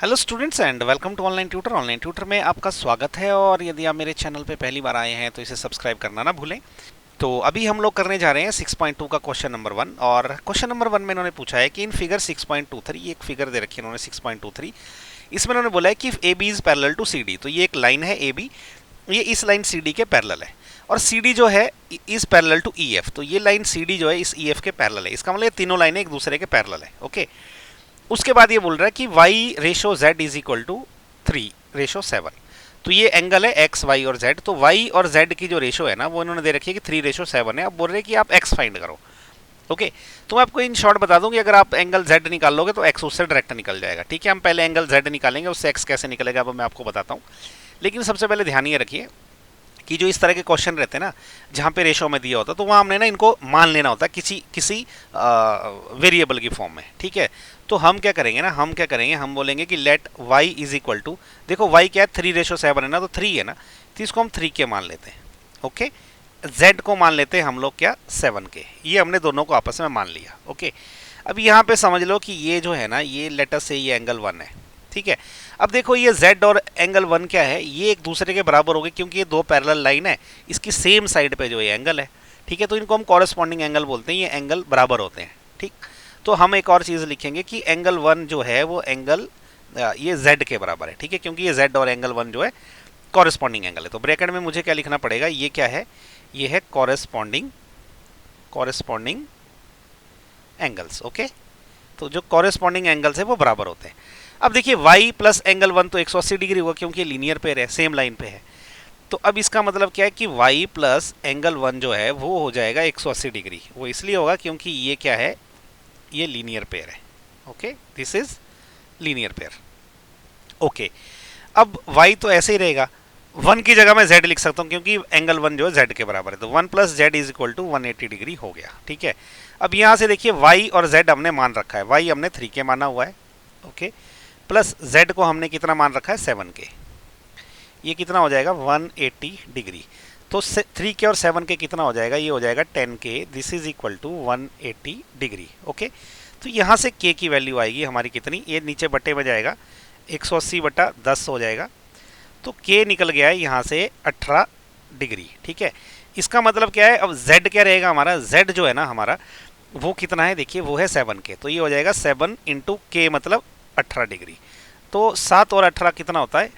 Hello students and welcome to online tutor में आपका स्वागत है। और यदि आप मेरे चैनल पे पहली बार आए हैं तो इसे सब्सक्राइब करना ना भूलें। तो अभी हम लोग करने जा रहे हैं 6.2 का क्वेश्चन नंबर 1। और क्वेश्चन नंबर 1 में इन्होंने पूछा है कि इन फिगर 6.23, ये एक फिगर दे रखी है इन्होंने 6.23। इसमें इन्होंने बोला है कि A B is parallel to C D. तो ये एक लाइन है ए बी, ये इस लाइन सी डी के पैरेलल है, और सी डी जो है is parallel to E F. तो ये लाइन सी डी जो है इस ई एफ के पैरेलल है। इसका मतलब ये तीनों लाइनें एक दूसरे के पैरेलल है। ओके, उसके बाद ये बोल रहा है कि y ratio z is equal to 3:7। तो ये एंगल है एक्स वाई और z। तो y और z की जो रेशो है ना वो इन्होंने दे रखी है कि 3:7 है। अब बोल रहे हैं कि आप x फाइंड करो। ओके, तो मैं आपको इन शॉर्ट बता दूं कि अगर आप एंगल z निकाल लोगे तो x उससे डायरेक्ट निकल जाएगा। ठीक है, हम पहले एंगल z निकालेंगे, उससे x कैसे निकलेगा अब मैं आपको बताता हूँ। लेकिन सबसे पहले ध्यान ये रखिए कि जो इस तरह के क्वेश्चन रहते हैं ना जहाँ पे रेशो में दिया होता है, तो वहाँ हमने ना इनको मान लेना होता है किसी वेरिएबल की फॉर्म में। ठीक है, तो हम क्या करेंगे, हम बोलेंगे कि let y is equal to, देखो y क्या है 3:7 है ना, तो 3 है ना, तो इसको हम 3 के मान लेते हैं। ओके, z को मान लेते हैं हम लोग क्या 7 के। ये हमने दोनों को आपस में मान लिया। ओके, अब यहाँ पे समझ लो कि ये जो है ना ये लेटर से ये एंगल 1 है। ठीक है, अब देखो ये z और एंगल 1 क्या है, ये एक दूसरे के बराबर हो गए क्योंकि ये दो पैरेलल लाइन है, इसकी सेम साइड पे जो ये एंगल है। ठीक है, तो इनको हम कॉरेस्पॉन्डिंग एंगल बोलते हैं, ये एंगल बराबर होते हैं। ठीक, तो हम एक और चीज़ लिखेंगे कि एंगल 1 जो है वो एंगल ये z के बराबर है। ठीक है, क्योंकि ये z और एंगल 1 जो है कॉरेस्पॉन्डिंग एंगल है। तो ब्रैकेट में मुझे क्या लिखना पड़ेगा, ये क्या है, ये है कॉरेस्पॉन्डिंग एंगल्स। ओके, तो जो कॉरेस्पॉन्डिंग एंगल्स है वो बराबर होते हैं। अब देखिए y प्लस एंगल 1 तो 180 डिग्री होगा क्योंकि लीनियर पेयर है, सेम लाइन पे है। तो अब इसका मतलब क्या है कि y प्लस एंगल 1 जो है वो हो जाएगा 180 डिग्री। वो इसलिए होगा क्योंकि ये क्या है, ये लीनियर पेयर है। Okay, this is linear pair. Okay, अब y तो ऐसे ही रहेगा, 1 की जगह मैं z लिख सकता हूँ क्योंकि एंगल 1 जो है z के बराबर है। तो 1 plus z is equal to 180 degree हो गया। ठीक है, अब यहाँ से देखिए y और z हमने मान रखा है, y हमने 3 के माना हुआ है। ओके, प्लस z को हमने कितना मान रखा है 7 के। ये कितना हो जाएगा 180 डिग्री। तो 3 के और 7 के कितना हो जाएगा, ये हो जाएगा 10 के। This is equal to 180 degree. Okay, तो यहाँ से k की वैल्यू आएगी हमारी कितनी, ये नीचे बटे में जाएगा 180/10 हो जाएगा। तो k निकल गया है यहाँ से 18 डिग्री। ठीक है, इसका मतलब क्या है, अब z क्या रहेगा हमारा, z जो है ना हमारा वो कितना है, देखिए वो है 7 के। तो ये हो जाएगा 7 इंटू k मतलब 18 डिग्री। तो 7 और 18 कितना होता है,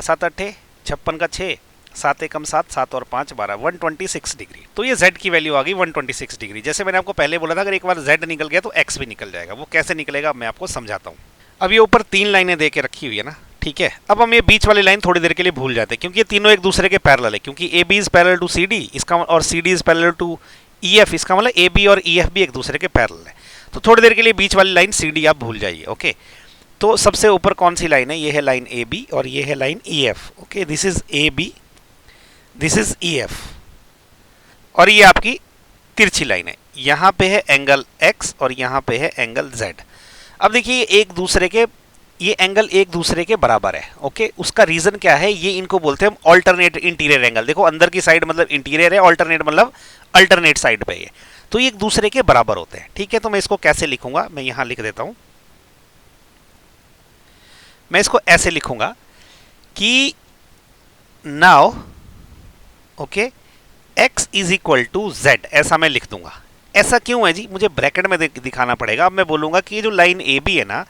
7 8 56 का 6, 7 एकम 7, 7 और 5 12, 126 डिग्री। तो ये z की वैल्यू आ गई 126 डिग्री। जैसे मैंने आपको पहले बोला था अगर एक बार z निकल गया तो x भी निकल जाएगा। वो कैसे निकलेगा मैं आपको समझाता हूँ। अब ये ऊपर 3 लाइनें दे के रखी हुई है ना। ठीक है, अब हम ये बीच वाली लाइन थोड़ी देर के लिए भूल जाते हैं क्योंकि ये तीनों एक दूसरे के पैरेलल है। क्योंकि A B is parallel to C D, इसका और C D is parallel to E F, इसका मतलब ए बी और ई एफ भी एक दूसरे के पैरेलल है। तो थोड़ी देर के लिए बीच वाली लाइन सी डी आप भूल जाइए। ओके, तो सबसे ऊपर कौन सी लाइन है, ये है लाइन ए बी और ये है line E F. Okay, this is A B, this is E F, और ये आपकी तिरछी लाइन है। यहाँ पे है एंगल x और यहाँ पे है एंगल z। अब देखिए ये एंगल एक दूसरे के बराबर है। ओके, उसका रीजन क्या है, ये इनको बोलते हैं हम ऑल्टरनेट इंटीरियर एंगल। देखो अंदर की साइड मतलब इंटीरियर है, ऑल्टरनेट मतलब अल्टरनेट साइड पे है, तो ये एक दूसरे के बराबर होते हैं। ठीक है, तो मैं इसको कैसे लिखूंगा, मैं यहां लिख देता हूं। मैं इसको ऐसे लिखूंगा कि now okay x is equal to z, ऐसा मैं लिख दूंगा। ऐसा क्यों है जी, मुझे ब्रैकेट में दिखाना पड़ेगा। अब मैं बोलूंगा कि ये जो लाइन ए बी है ना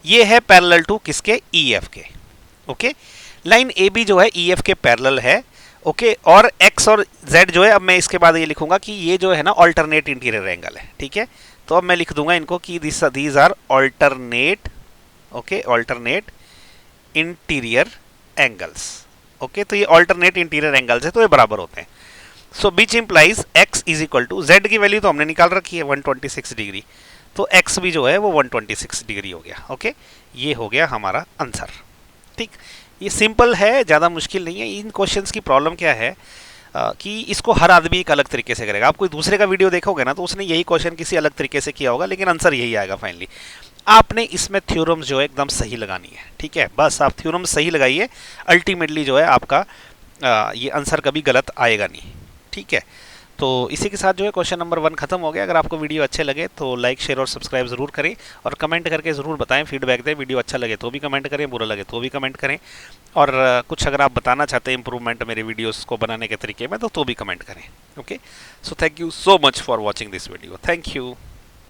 ये है पैरेलल टू किसके, ई एफ के। ओके, लाइन ए बी जो है ई एफ के पैरेलल है। ओके, और x और z जो है, अब मैं इसके बाद ये लिखूंगा कि ये जो है ना ऑल्टरनेट इंटीरियर एंगल है। ठीक है, तो अब मैं लिख दूंगा इनको कि these are alternate, okay, alternate interior angles. Okay, तो ये ऑल्टरनेट इंटीरियर एंगल्स है तो ये बराबर होते हैं। So which implies x is equal to, z की वैल्यू तो हमने निकाल रखी है 126 डिग्री, तो x भी जो है वो 126 डिग्री हो गया। ओके, ये हो गया हमारा आंसर। ठीक, ये सिंपल है, ज़्यादा मुश्किल नहीं है। इन क्वेश्चंस की प्रॉब्लम क्या है कि इसको हर आदमी एक अलग तरीके से करेगा। आप कोई दूसरे का वीडियो देखोगे ना तो उसने यही क्वेश्चन किसी अलग तरीके से किया होगा, लेकिन आंसर यही आएगा फाइनली। आपने इसमें थ्योरम्स जो है एकदम सही लगानी है। ठीक है, बस आप थ्योरम्स सही लगाइए, अल्टीमेटली जो है आपका ये आंसर कभी गलत आएगा नहीं। ठीक है, तो इसी के साथ जो है क्वेश्चन नंबर 1 खत्म हो गया। अगर आपको वीडियो अच्छे लगे तो लाइक शेयर और सब्सक्राइब ज़रूर करें और कमेंट करके ज़रूर बताएं, फीडबैक दें। वीडियो अच्छा लगे तो भी कमेंट करें, बुरा लगे तो भी कमेंट करें। और कुछ अगर आप बताना चाहते हैं इंप्रूवमेंट मेरे वीडियोस को बनाने के तरीके में तो भी कमेंट करें। Okay, so thank you so much for watching this video. Thank you.